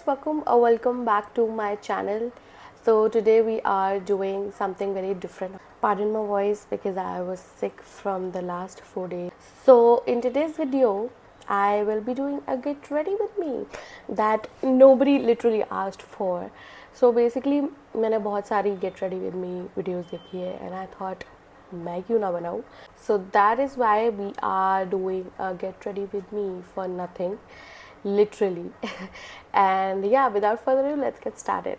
guys, welcome back to my channel. So today we are doing something very different. Pardon my voice because I was sick from the last 4 days. So in today's video I will be doing a get ready with me that nobody literally asked for. So basically मैंने बहुत सारी get ready with me videos देखी है and I thought मैं क्यों ना बनाऊँ. So that is why we are doing a get ready with me for nothing, literally. And yeah, without further ado, let's get started.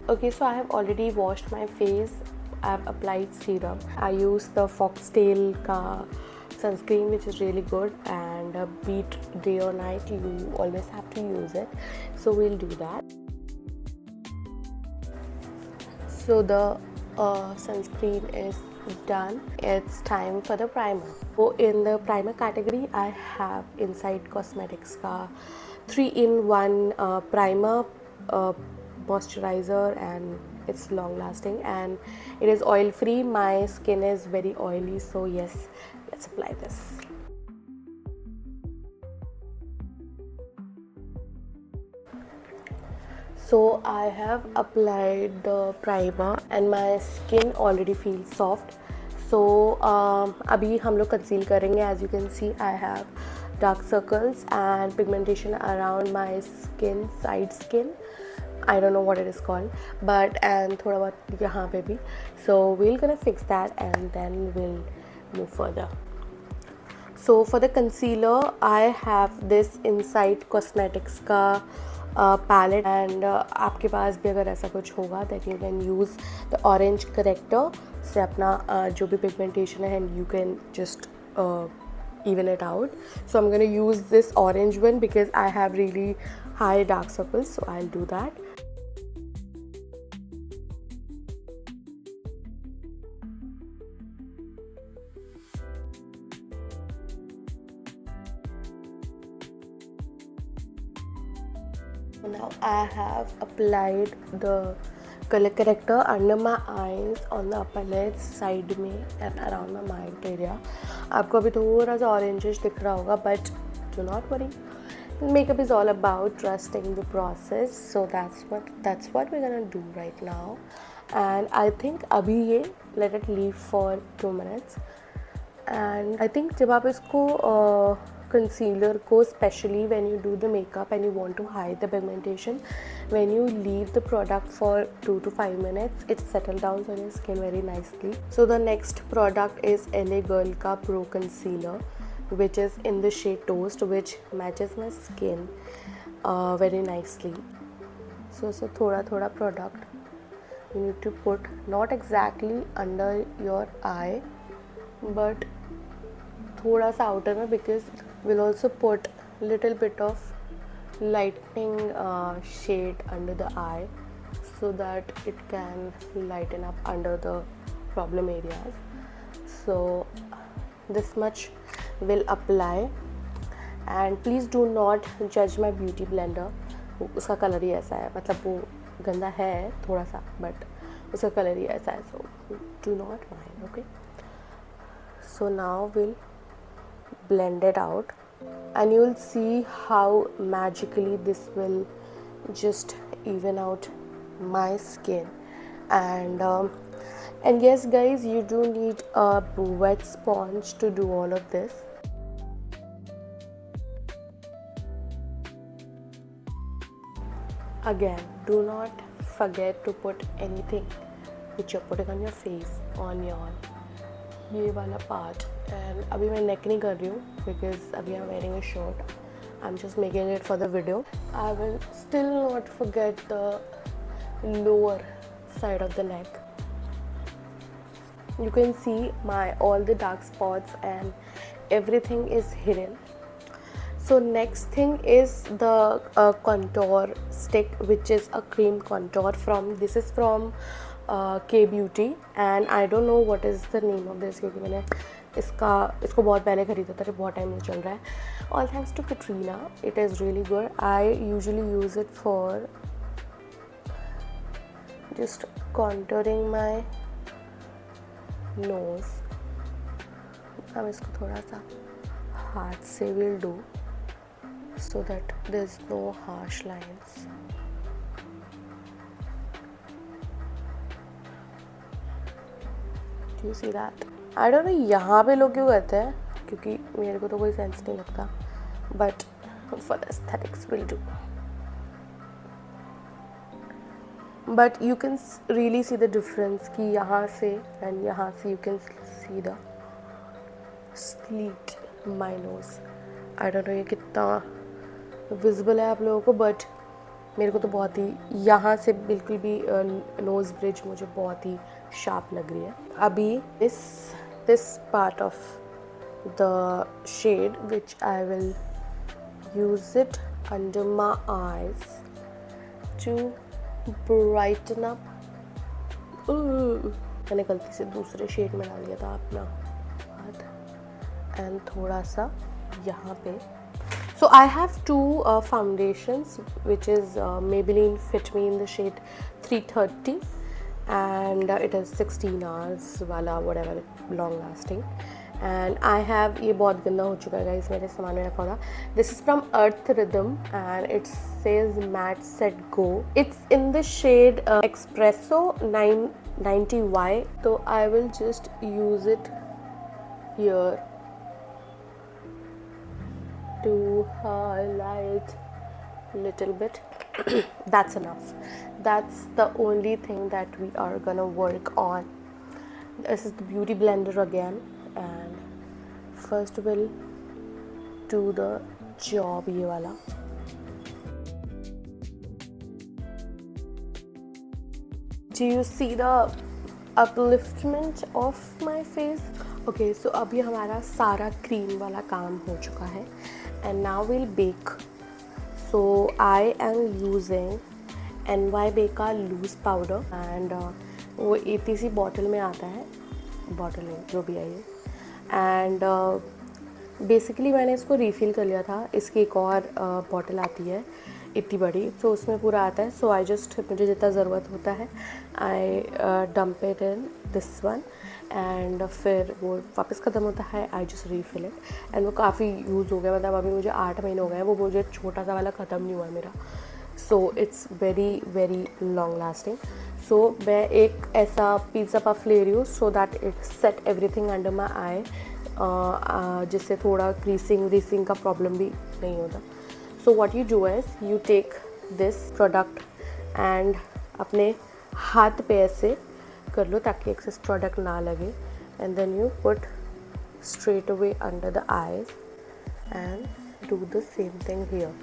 Okay, so I have already washed my face. I have applied serum. I use the Foxtail ka sunscreen, which is really good, and beat day or night, you always have to use it. So we'll do that. So the sunscreen is done. It's time for the primer. So in the primer category, I have Inside Cosmetics ka 3-in-1 primer, moisturizer, and it's long lasting and it is oil free. My skin is very oily, so yes, let's apply this. So I have applied the primer and my skin already feels soft. So अभी हम लोग conceal करेंगे. As you can see, I have dark circles and pigmentation around my skin, side skin. I don't know what it is called, but and थोड़ा बहुत यहाँ पे भी. So we're gonna fix that and then we'll move further. So for the concealer, I have this Inside Cosmetics का palette, and आपके पास भी अगर ऐसा कुछ होगा that you can use the orange corrector से अपना जो भी pigmentation है and you can just even it out. So I'm going to use this orange one because I have really high dark circles, so I'll do that. Now I have applied the color corrector under my eyes, on the upper lids, side में and around my mouth area. आपको अभी थोड़ा सा orangish दिख रहा होगा, but do not worry. Makeup is all about trusting the process, so that's what we're gonna do right now. And I think अभी ये let it leave for 2 minutes. And I think जब आप इसको concealer को, especially when you do the makeup and you want to hide the pigmentation, when you leave the product for 2 to 5 minutes, it settles down on your skin very nicely. So the next product is LA Girl ka Pro Concealer, which is in the shade Toast, which matches my skin very nicely. So thoda product you need to put, not exactly under your eye, but thoda sa outer mein, because we'll also put little bit of lightening shade under the eye so that it can lighten up under the problem areas. So this much will apply, and please do not judge my beauty blender. उसका colour ही ऐसा है, मतलब वो गंदा है थोड़ा सा, but उसका कलर ही ऐसा है, so do not mind, okay? So now we'll blend it out and you'll see how magically this will just even out my skin. And yes guys, you do need a wet sponge to do all of this. Again, do not forget to put anything which you're putting on your face on your ये वाला part. And अभी मैं neck नहीं कर रही हूँ because अभी I'm wearing a shirt. I'm just making it for the video. I will still not forget the lower side of the neck. You can see all the dark spots and everything is hidden. So next thing is the contour stick, which is a cream contour this is from K Beauty, and I don't know what is the name of this क्योंकि मैंने इसको बहुत पहले खरीदा था, बहुत time में चल रहा है. All thanks to Katrina, it is really good. I usually use it for just contouring my nose. हम इसको थोड़ा सा हाथ से will do so that there's no harsh lines. Do you see that? I don't know यहाँ पे लोग क्यों करते हैं, क्योंकि मेरे को तो कोई सेंस नहीं लगता, but for the aesthetics will do. But you can really see the difference कि यहाँ से एंड यहाँ से you can see the slit my nose. I don't know ये कितना विजिबल है आप लोगों को, बट मेरे को तो बहुत ही, यहाँ से बिल्कुल भी नोज ब्रिज मुझे बहुत ही शार्प लग रही है. अभी this part of the shade which I will use it under my eyes to brighten up. मैंने गलती से दूसरे शेड में डाल दिया था अपना हाथ, एंड थोड़ा सा यहाँ पे. So I have two foundations, which is Maybelline Fit Me in the shade 330, and it is 16 hours वाला whatever long lasting. And I have, ये बहुत गंदा हो चुका है guys, मेरे सामान में रखा था. This is from Earth Rhythm and it says Matte Set Go. It's in the shade Espresso 990Y. So I will just use it here to highlight little bit. That's enough. That's the only thing that we are gonna work on. This is the beauty blender again, and first we'll do the job ये वाला. Do you see the upliftment of my face? Okay, so अभी हमारा सारा cream वाला काम हो चुका है, and now we'll bake. So I am using NY Beka loose powder, and वो ATC बॉटल में आता है, बॉटल में जो भी आई है, एंड बेसिकली मैंने इसको रीफ़िल कर लिया था. इसकी एक और बॉटल आती है इतनी बड़ी, तो उसमें पूरा आता है. सो आई जस्ट, मुझे जितना ज़रूरत होता है I dump it in this one, and फिर वो वापस ख़त्म होता है, I just refill it. And वो काफ़ी यूज़ हो गया, मतलब अभी मुझे 8 महीने हो गए हैं, वो मुझे छोटा सा वाला ख़त्म नहीं हुआ है मेरा. So it's very very long lasting. So मैं एक ऐसा पिज़्ज़ा पफ ले रही हूँ so that it set everything under my eye, जिससे थोड़ा क्रीसिंग का प्रॉब्लम भी नहीं होता. So what you do is you take this product and अपने हाथ पे ऐसे कर लो ताकि एक्सेस प्रोडक्ट ना लगे, and then you put straight away under the eyes and do the same thing here.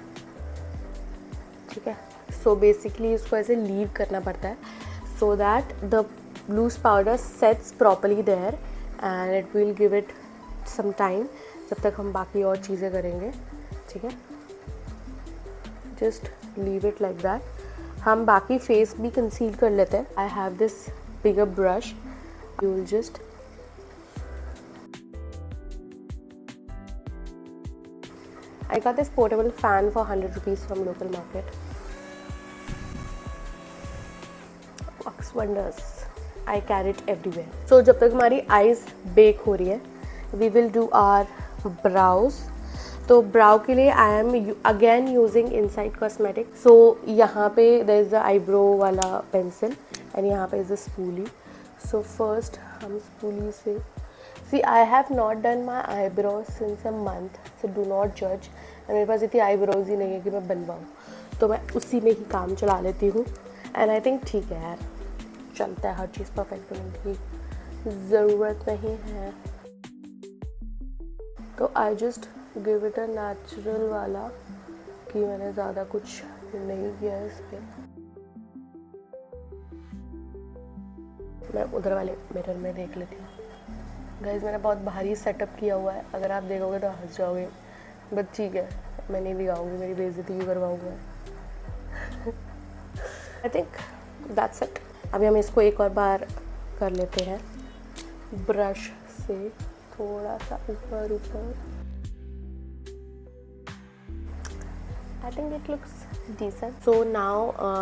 ठीक है. सो बेसिकली इसको ऐसे लीव करना पड़ता है so that the loose powder sets properly there, and it will give it some time जब तक हम बाकी और चीज़ें करेंगे. ठीक है. Just leave it like that. हम बाकी फेस भी कंसील कर लेते हैं. I have this bigger brush. You will just I got this portable fan for 100 rupees from local market. Works wonders. I carry it everywhere. So जब तक हमारी eyes bake हो रही है, we will do our brows. तो brow के लिए I am again using inside cosmetic. So यहाँ पे देयर इज़ द आईब्रो वाला पेंसिल एंड यहाँ पे is the spoolie. So first हम स्पूली से, see I have not done my eyebrows since a month, so do not जज. मेरे पास इतनी आईब्रोज ही नहीं है कि मैं बनवाऊँ, तो मैं उसी में ही काम चला लेती हूँ. एंड आई थिंक ठीक है यार, चलता है. हर चीज़ परफेक्ट बनने की ज़रूरत नहीं है. तो I just give it a natural वाला, कि मैंने ज़्यादा कुछ नहीं किया है इस पर. मैं उधर वाले मिरर में देख लेती हूँ. गाइस मैंने बहुत भारी सेटअप किया हुआ है, अगर आप देखोगे तो हंस जाओगे, बट ठीक है, मैं नहीं दिखाऊंगी, मेरी बेइज्जती क्यों करवाऊँगा. I think that's it. अभी हम इसको एक और बार कर लेते हैं ब्रश से, थोड़ा सा ऊपर ऊपर. I think it looks decent. So now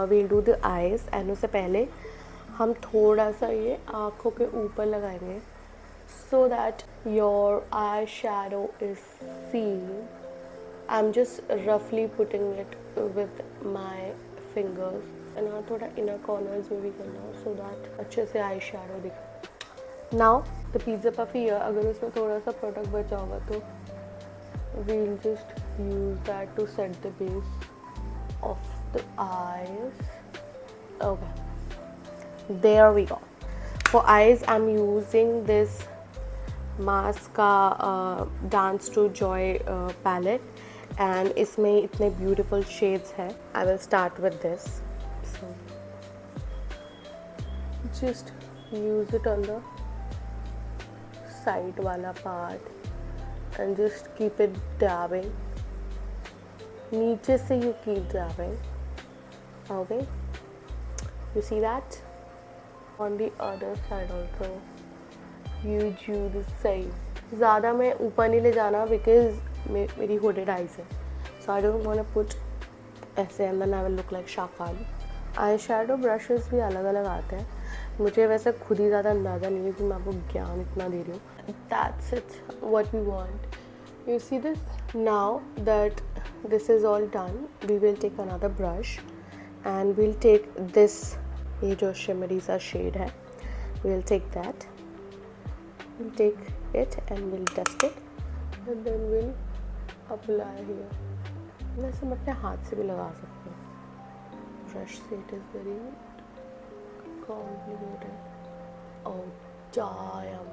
we'll do the eyes, and उससे पहले हम थोड़ा सा ये आँखों के ऊपर लगाएंगे so that your eye shadow is seen. I'm just roughly putting it with my fingers, and थोड़ा inner corners में भी करना so that अच्छे से eye shadow दिखे. Now the pizza puff here, अगर उसमें थोड़ा सा प्रोडक्ट बचा होगा तो we'll just use that to set the base of the eyes. Okay, there we go. For eyes I'm using this Mars का dance to joy palette and इसमें इतने ब्यूटीफुल शेड्स हैं. I will start with this. So just use it on the side वाला part and just keep it dabbing. नीचे से you keep dabbing. Okay, you see that. On the other side also you do the same. ज़्यादा मैं ऊपर नहीं ले जाना because मेरी होडेड आइज है. So I don't want to put ऐसे and then I will look like Shakal. Eye shadow brushes भी अलग अलग आते हैं. मुझे वैसे खुद ही ज़्यादा अंदाज़ा नहीं है कि मैं आपको ज्ञान इतना दे रही हूँ. That's it what we want. You see this. Now that this is all done, we will take another brush and we'll take this. ये जो शिमरी सा शेड है, we will take that. We'll take it and we'll dust it and then we'll apply here. वैसे मैं अपने हाथ से भी लगा सकती हूँ. ब्रश से it is very complicated. Oh damn.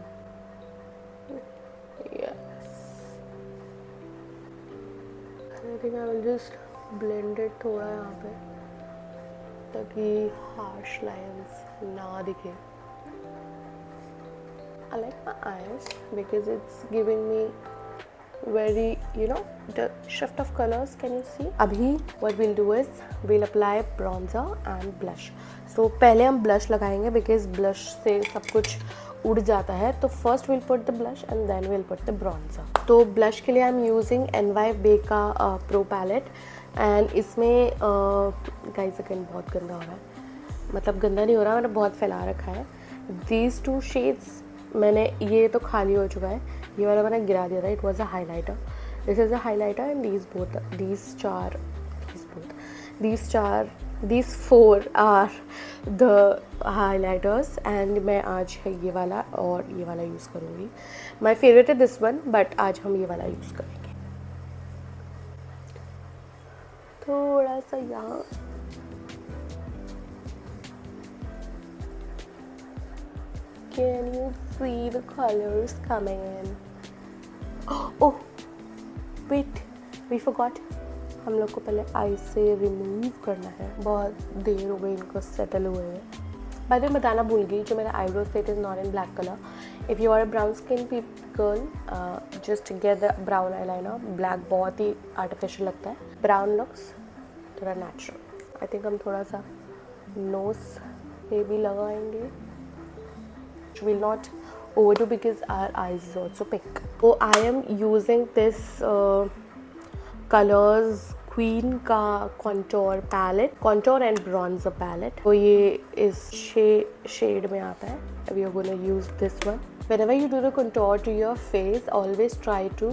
Yes. I think I will just blend it थोड़ा यहाँ पे ताकि harsh lines ना दिखे. I like my eyes because it's giving me very, you know, the shift of colors. Can you see? अभी what we'll do is we'll apply bronzer and blush. So पहले हम blush लगाएंगे because blush से सब कुछ उड़ जाता है. तो first we'll put the blush and then we'll put the bronzer. तो blush के लिए I'm using NYB का Pro Palette and इसमें guys again बहुत गंदा हो रहा है. मतलब गंदा नहीं हो रहा, मैंने बहुत फैला रखा है. These two shades मैंने, ये तो खाली हो चुका है, ये वाला मैंने गिरा दिया था. It was a highlighter. This is a highlighter and these four are the highlighters and मैं आज है ये वाला और ये वाला यूज़ करूँगी. माई फेवरेट है दिस वन बट आज हम ये वाला यूज़ करेंगे. थोड़ा सा यहाँ Can you see the colors coming in? Oh, wait, we forgot. हम लोग को पहले आई से रिमूव करना है. बहुत देर हो गई इनको सेटल हुए हैं. बाय द वे बताना भूल गई, जो मेरा eyebrow set is not in black colour. If you are a brown skin girl, just get the brown eyeliner. Black बहुत ही आर्टिफिशियल लगता है. ब्राउन लुक्स थोड़ा नेचुरल. आई थिंक हम थोड़ा सा नोज पे भी लगाएंगे. Will not overdo because our eyes is also pink. So I am using this Colors Queen का contour palette, contour and bronzer palette. तो ये इस shade में आता है. We are going to use this one. Whenever you do the contour to your face, always try to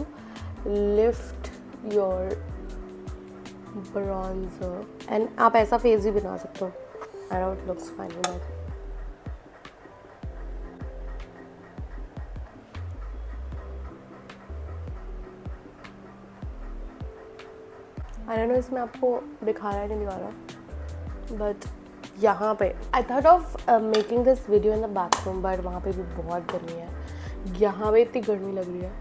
lift your bronzer. And आप ऐसा face भी बना सकते हो. I know it looks fine with that. I don't know इसमें आपको दिखा रहा है कि नहीं दिखा रहा, बट यहाँ पे I thought of making this video in the bathroom, but वहाँ पे भी बहुत गर्मी है. यहाँ पे इतनी गर्मी लग रही है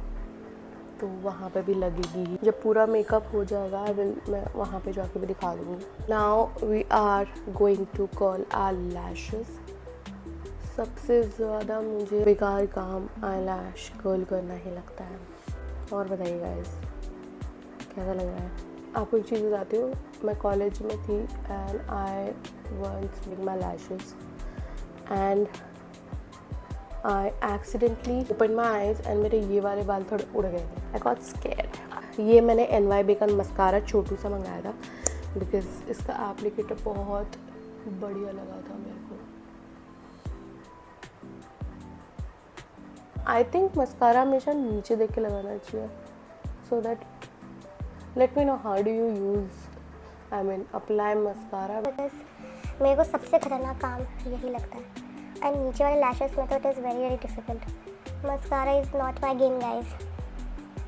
तो वहाँ पे भी लगेगी. जब पूरा मेकअप हो जाएगा मैं वहाँ पे जाके भी दिखा दूँगी. Now we are going to curl our lashes. सबसे ज़्यादा मुझे बेकार काम आई लैश कर्ल करना ही लगता है. और बताइए गाइस कैसा लग रहा है. आपको एक चीज़ बताती हूँ, मैं कॉलेज में थी and I once made my lashes and I accidentally open my eyes एंड मेरे ये वाले बाल थोड़े उड़ गए थे. I got scared. ये मैंने NYB का मस्कारा छोटू सा मंगाया था बिकॉज इसका एप्लीकेटर बहुत बढ़िया लगा था मेरे को. आई थिंक मस्कारा हमेशा नीचे देख के लगाना चाहिए so that. Let me know how do you use, I mean, apply mascara. मेरे को सबसे खतरनाक काम यही लगता है. एंड नीचे वाले लैशेस में तो it is very very difficult. Mascara is not my game guys.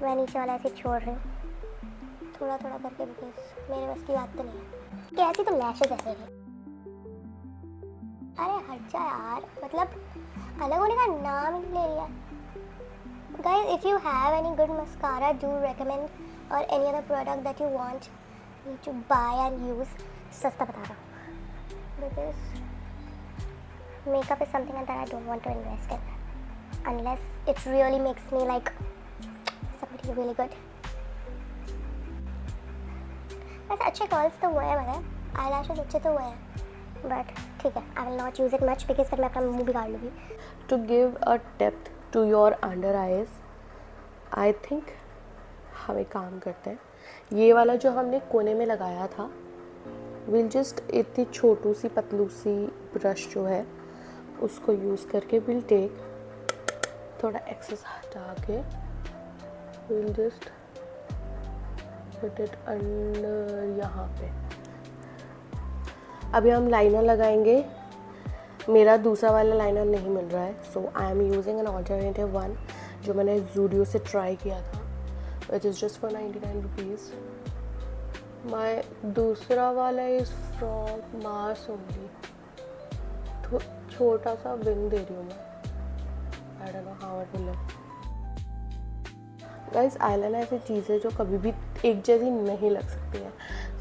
मैं नीचे वाला ऐसे छोड़ रही हूँ थोड़ा थोड़ा करके, बिकॉज मेरे बस की बात तो नहीं है कि ऐसी तो लैशेस ऐसे ही। अरे हट जा यार, मतलब अलग होने का नाम ही ले लिया। Guys, if you have any good mascara, do recommend or any other product that you want me to buy and use. सस्ता बता रहा हूँ, because makeup is something that I don't want to invest in unless it really makes me like somebody really good. वैसे अच्छे curls तो हुए हैं, मगर eyelashes अच्छे तो हुए हैं, but ठीक है, I will not use it much because फिर मैं अपना मुंह बिगाड़ लूँगी। To give a depth to your under eyes, I think हम एक काम करते हैं, ये वाला जो हमने कोने में लगाया था, we'll just इतनी छोटू सी पतलू सी ब्रश जो है उसको यूज़ करके we'll take थोड़ा एक्सेस हटा के we'll just put it under यहाँ पे। अभी हम लाइनर लगाएंगे। मेरा दूसरा वाला लाइनर नहीं मिल रहा है, so I am using an alternative one जो मैंने ज़ूडियो से ट्राई किया था, which is just for 99 rupees. My दूसरा वाला इज़ फ्रॉम मार्स ओनली। छोटा सा विंग दे रही हूँ मैं, I don't know how it will look. Guys, eyeliner ऐसी चीज़ है जो कभी भी एक जैसी नहीं लग सकती है।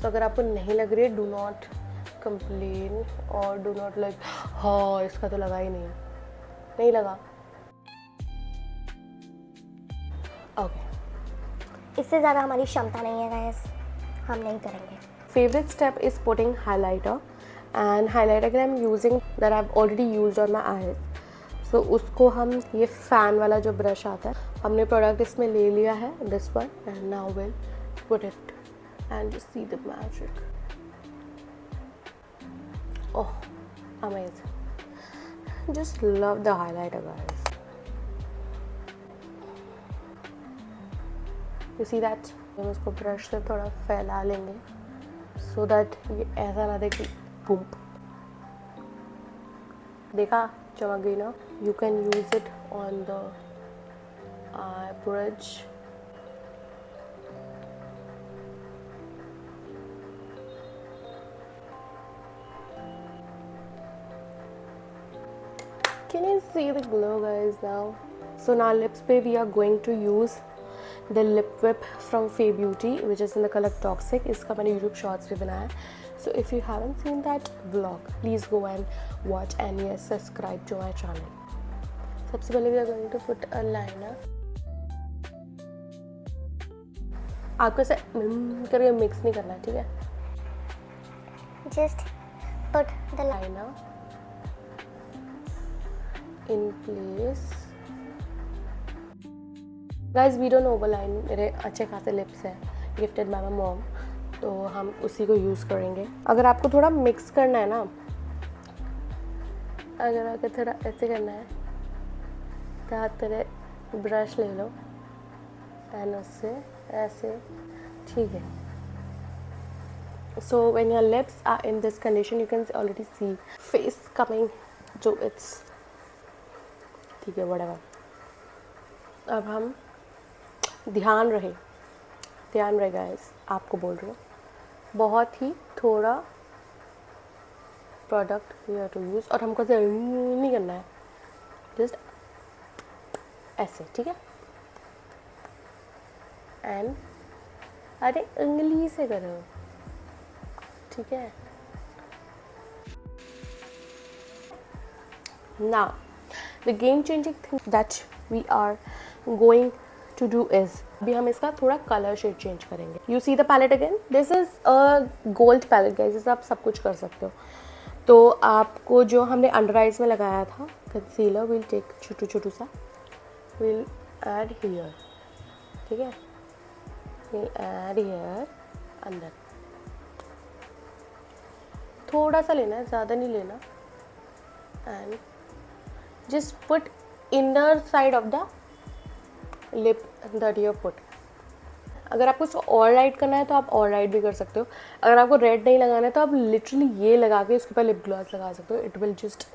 सो अगर आपको नहीं लग रही है, डू नॉट कंप्लेन और डू नॉट लाइक हाँ इसका तो लगा ही नहीं है, नहीं लगा, ओके। इससे ज़्यादा हमारी क्षमता नहीं है गाइस, हम नहीं करेंगे। Favourite step is putting highlighter, and highlighter के I am using that I have already used on my eyes. So उसको हम ये फैन वाला जो ब्रश आता है, हमने प्रोडक्ट इसमें ले लिया है, this one, and now will put it and just see the magic. Oh, amazing. Just love the highlighter, guys. You see that? हम इसको ब्रश से थोड़ा फैला लेंगे so that ये ऐसा ना देखे बूम। देखा, चमक गई ना? You can use it on the eye bridge. Can you see the glow, guys, now? So now lips पे we are going to use the lip whip from Fay Beauty, which is in the color Toxic. इसका मैंने YouTube Shorts पे बनाया है. So if you haven't seen that vlog, please go and watch and yes, subscribe to my channel. सबसे पहले we are going to put a liner. आपको ऐसे करके मिक्स नहीं करना है, ठीक है? Just put the liner in place. Guys, we don't overline. मेरे अच्छे खासे लिप्स हैं, गिफ्टेड बाय माय मॉम, तो हम उसी को यूज़ करेंगे। अगर आपको थोड़ा मिक्स करना है ना, अगर आपको थोड़ा ऐसे करना है तो आप तेरे ब्रश ले लो एंड उससे ऐसे, ठीक है। So when your lips are in this condition, you can already see face coming to its, ठीक है, whatever. अब हम ध्यान रहे गाइस, आपको बोल रही हूँ, बहुत ही थोड़ा product we have to use, और हमको ऐसे नहीं करना है, जस्ट ऐसे, ठीक है? एंड अरे उंगली से करो, ठीक है? Now the game changing thing that we are going to do is, अभी हम इसका थोड़ा कलर शेड चेंज करेंगे। You see the palette again? This is a gold palette guys, इससे आप सब कुछ कर सकते हो। तो आपको जो हमने अंडर आइज में लगाया था कंसीलर, विल टेक छोटू छोटू सा, विल ऐड हियर, ठीक है? विल ऐड हियर अंदर, थोड़ा सा लेना है, ज़्यादा नहीं लेना, and just put inner side of the lip that you put. अगर आपको इसको और लाइट करना है तो आप और लाइट भी कर सकते हो। अगर आपको रेड नहीं लगाना है तो आप लिटरली ये लगा के इसके ऊपर लिप ग्लॉस लगा सकते हो। It will just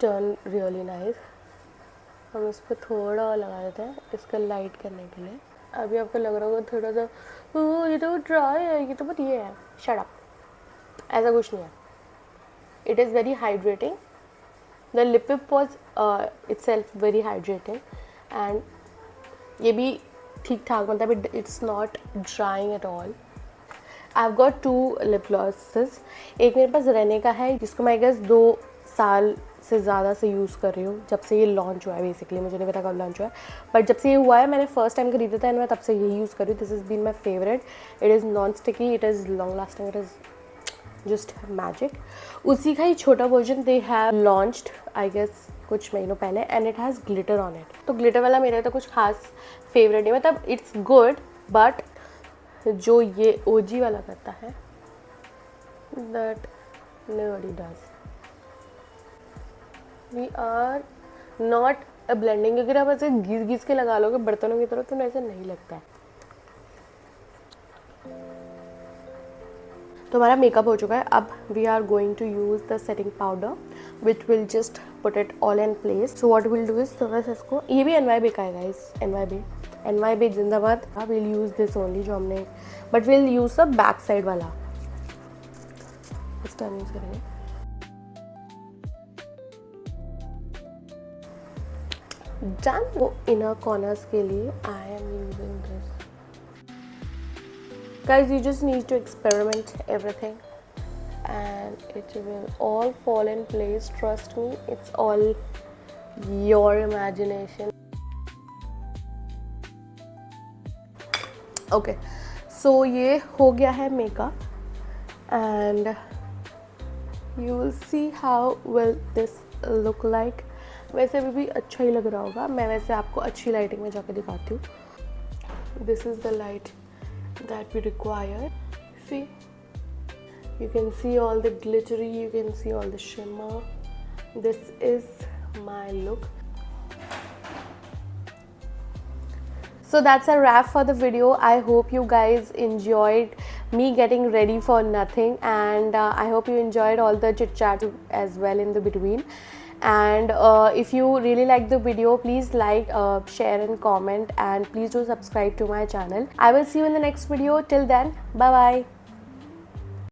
turn really nice. हम इस पर थोड़ा और लगा देते हैं इसका लाइट करने के लिए। अभी आपको लग रहा होगा थोड़ा सा ये तो ड्राई है, ये तो बट ये है, शट अप, ऐसा कुछ नहीं है। It is very hydrating, the lip was itself very hydrating and ये भी ठीक ठाक, मतलब it's not drawing at all. I have got 2 lip glosses. एक मेरे पास रहने का है जिसको मैं आई गेस 2 साल से ज़्यादा से यूज़ कर रही हूँ, जब से ये लॉन्च हुआ है। बेसिकली मुझे नहीं पता कब लॉन्च हुआ है, बट जब से ये हुआ है मैंने फर्स्ट टाइम खरीदा था एंड मैं तब से यही यूज़ कर रही हूँ। This is been my favourite. It is non sticky, it is long lasting, it is just magic. उसी का ही छोटा version they have launched I guess कुछ महीनों पहले and it has glitter on it. तो ग्लिटर वाला मेरा तो कुछ खास फेवरेट नहीं, मतलब इट्स गुड, बट जो ये ओजी वाला करता है that nobody does. We are not a blending, अगर आप ऐसे घिस घिस के लगा लोगे बर्तनों की तरह तो ऐसा नहीं लगता है। तो हमारा मेकअप हो चुका है। अब we are going to use the setting powder which will just put it all in place. So what will do is, तो बस इसको, ये भी NYB का है गाइस, NYB जिंदाबाद। विल यूज़ दिस ओनली जो हमने, but will use the back side वाला, इस टाइम यूज़ करेंगे। डन। वो इनर कॉर्नर्स के लिए I am using this. Guys, you just need to experiment everything and it will all fall in place. Trust me, it's all your imagination. Okay, so ये हो गया है makeup and you will see how will this look like. वैसे अभी भी अच्छा ही लग रहा होगा। मैं वैसे आपको अच्छी लाइटिंग में जाके दिखाती हूँ। This is the light that we require. See, you can see all the glittery, you can see all the shimmer. This is my look. So that's a wrap for the video. I hope you guys enjoyed me getting ready for nothing, and I hope you enjoyed all the chit chat as well in the between. And if you really like the video, please like, share and comment, and please do subscribe to my channel. I will see you in the next video. Till then, bye bye.